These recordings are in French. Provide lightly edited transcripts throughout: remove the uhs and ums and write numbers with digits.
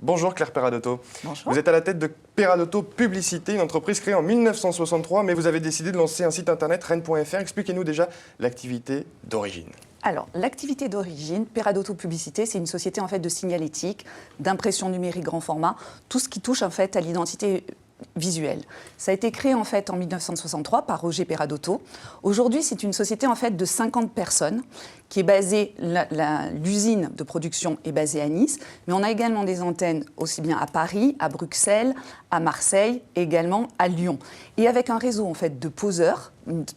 Bonjour Claire Peradotto. Bonjour. Vous êtes à la tête de Peradotto Publicité, une entreprise créée en 1963, mais vous avez décidé de lancer un site internet rennes.fr. Expliquez-nous déjà l'activité d'origine. Alors, l'activité d'origine, Peradotto Publicité, c'est une société en fait de signalétique, d'impression numérique grand format, tout ce qui touche en fait à l'identité visuelle. Ça a été créé en fait en 1963 par Roger Peradotto. Aujourd'hui, c'est une société en fait de 50 personnes qui est basée, l'usine de production est basée à Nice, mais on a également des antennes aussi bien à Paris, à Bruxelles, à Marseille et également à Lyon. Et avec un réseau en fait de poseurs,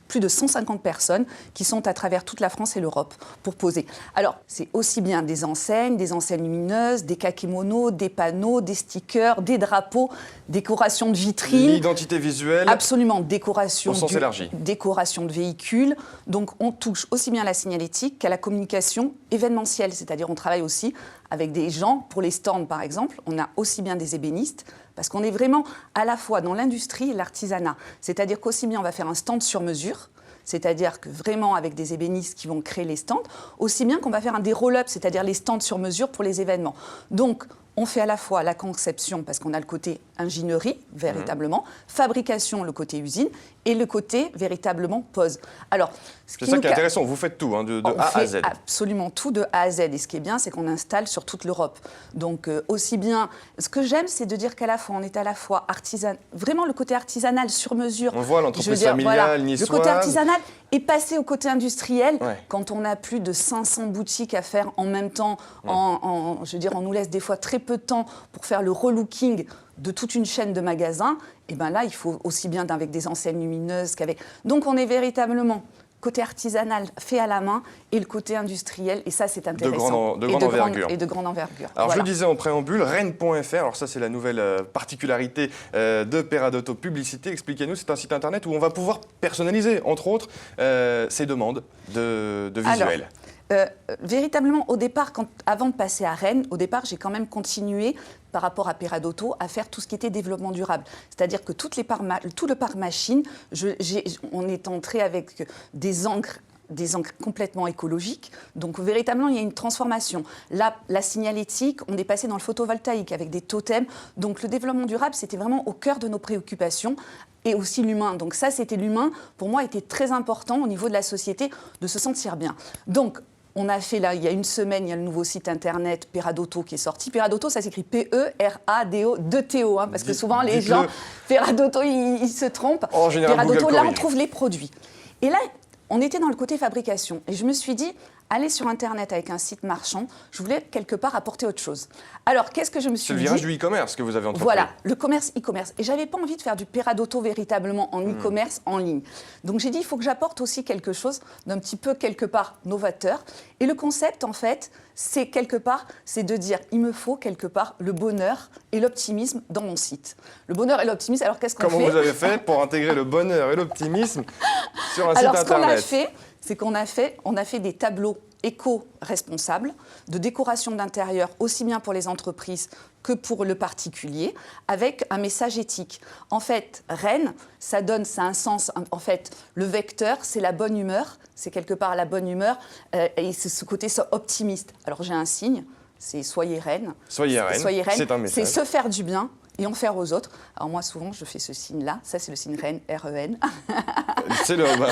plus de 150 personnes qui sont à travers toute la France et l'Europe pour poser. Alors, c'est aussi bien des enseignes lumineuses, des kakémonos, des panneaux, des stickers, des drapeaux, décoration de vitrines. L'identité visuelle. Absolument, décoration, au sens élargi. Décoration de véhicules. Donc, on touche aussi bien à la signalétique qu'à la communication événementielle. C'est-à-dire, on travaille aussi avec des gens, pour les stands par exemple, on a aussi bien des ébénistes, parce qu'on est vraiment à la fois dans l'industrie et l'artisanat. C'est-à-dire qu'aussi bien on va faire un stand sur mesure, c'est-à-dire que vraiment avec des ébénistes qui vont créer les stands, aussi bien qu'on va faire des roll-up, c'est-à-dire les stands sur mesure pour les événements. Donc, on fait à la fois la conception, parce qu'on a le côté ingénierie, véritablement, fabrication, le côté usine, et le côté, véritablement, pose. Alors, c'est ça qui est intéressant, vous faites tout, hein, de A à Z. Absolument tout de A à Z. Et ce qui est bien, c'est qu'on installe sur toute l'Europe. Donc, aussi bien... Ce que j'aime, c'est de dire qu'à la fois, on est à la fois artisan... Vraiment, le côté artisanal, sur mesure. On voit l'entreprise familiale, niçoise. Le côté artisanal est passé au côté industriel. Ouais. Quand on a plus de 500 boutiques à faire en même temps, je veux dire, on nous laisse des fois très peu de temps pour faire le relooking de toute une chaîne de magasins, et bien là, il faut aussi bien avec des enseignes lumineuses qu'avec... Donc, on est véritablement côté artisanal fait à la main et le côté industriel, et ça, c'est intéressant. De grande envergure. Et de grande envergure. Alors, voilà. Je le disais en préambule, rennes.fr, alors ça, c'est la nouvelle particularité de Peradotto Publicité. Expliquez-nous, c'est un site internet où on va pouvoir personnaliser, entre autres, ces demandes de visuels. Véritablement, au départ, avant de passer à Rennes, au départ, j'ai quand même continué par rapport à Peradotto à faire tout ce qui était développement durable. C'est-à-dire que tout le parc machine, on est entré avec des encres complètement écologiques. Donc, véritablement, il y a une transformation. Là, la signalétique, on est passé dans le photovoltaïque avec des totems. Donc, le développement durable, c'était vraiment au cœur de nos préoccupations. Et aussi l'humain. Donc ça, c'était l'humain, pour moi, était très important au niveau de la société, de se sentir bien. Donc, on a fait là, il y a une semaine, il y a le nouveau site internet Peradotto qui est sorti. Peradotto, ça s'écrit P-E-R-A-D-O, 2 T-O, hein, parce que souvent les gens, Peradotto, ils se trompent. En général, Peradotto, là, on trouve les produits. Et là, on était dans le côté fabrication. Et je me suis dit, aller sur Internet avec un site marchand, je voulais quelque part apporter autre chose. Alors, qu'est-ce que je me suis dit ? C'est le virage du e-commerce que vous avez entrepris. Voilà, le commerce e-commerce. Et je n'avais pas envie de faire du Peradotto véritablement en e-commerce, en ligne. Donc, j'ai dit, il faut que j'apporte aussi quelque chose d'un petit peu, quelque part, novateur. Et le concept, en fait, c'est quelque part, c'est de dire, il me faut quelque part le bonheur et l'optimisme dans mon site. Le bonheur et l'optimisme, alors qu'est-ce qu'on fait ? Comment vous avez fait pour intégrer le bonheur et l'optimisme sur un site internet ? Alors, ce qu'on a fait, c'est qu'on a fait des tableaux éco-responsables de décoration d'intérieur, aussi bien pour les entreprises que pour le particulier, avec un message éthique. En fait, Rennes, ça a un sens. En fait, le vecteur, c'est la bonne humeur, c'est quelque part la bonne humeur, et c'est ce côté optimiste. Alors, j'ai un signe, c'est Soyez Rennes. Soyez Rennes, c'est un message. C'est se faire du bien et en faire aux autres. Alors moi, souvent, je fais ce signe-là. Ça, c'est le signe Rennes, R-E-N.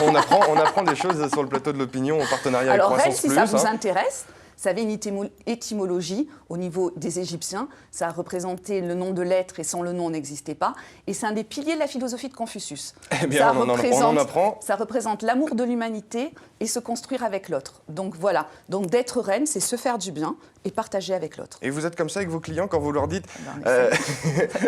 On apprend des choses sur le plateau de l'opinion en partenariat avec Croissance Plus. Alors Rennes, si ça vous intéresse, ça avait une étymologie au niveau des Égyptiens. Ça a représenté le nom de l'être et sans le nom, on n'existait pas. Et c'est un des piliers de la philosophie de Confucius. Eh bien, on en apprend. Ça représente l'amour de l'humanité et se construire avec l'autre. Donc voilà. Donc d'être Rennes, c'est se faire du bien et partager avec l'autre. Et vous êtes comme ça avec vos clients quand vous leur dites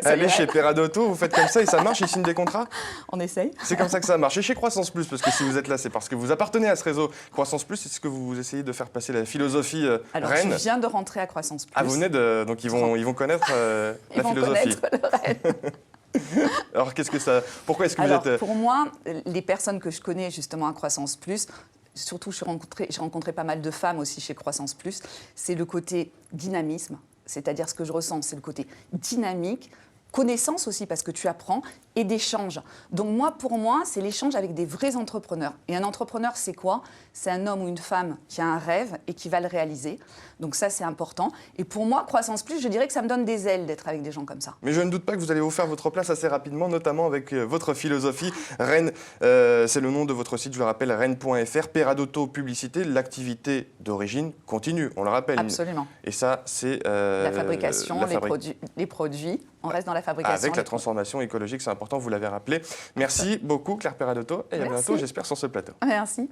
allez chez Peradotto, vous faites comme ça et ça marche, ils signent des contrats ? On essaye. C'est comme ça que ça marche. Et chez Croissance Plus, parce que si vous êtes là, c'est parce que vous appartenez à ce réseau Croissance Plus. Est-ce que vous essayez de faire passer la philosophie Alors, Rennes ? je viens de rentrer à Croissance Plus. Ah, vous venez de... Donc ils vont connaître la philosophie. Ils vont connaître le Rennes. Alors pourquoi est-ce que vous êtes... Pour moi, les personnes que je connais justement à Croissance Plus, surtout j'ai rencontré pas mal de femmes aussi chez Croissance Plus, c'est le côté dynamisme, c'est-à-dire ce que je ressens, c'est le côté dynamique, connaissance aussi, parce que tu apprends, et d'échange. Donc moi, pour moi, c'est l'échange avec des vrais entrepreneurs. Et un entrepreneur, c'est quoi? C'est un homme ou une femme qui a un rêve et qui va le réaliser. Donc ça, c'est important. Et pour moi, Croissance Plus, je dirais que ça me donne des ailes d'être avec des gens comme ça. Mais je ne doute pas que vous allez vous faire votre place assez rapidement, notamment avec votre philosophie. Rennes, c'est le nom de votre site, je le rappelle, rennes.fr. Peradotto Publicité, l'activité d'origine continue, on le rappelle. Absolument. Et ça, c'est... la fabrication, les produits. On reste dans la fabrication. Avec la transformation écologique, c'est important, vous l'avez rappelé. Merci beaucoup, Claire Peradotto. Et à bientôt, j'espère, sur ce plateau. Merci.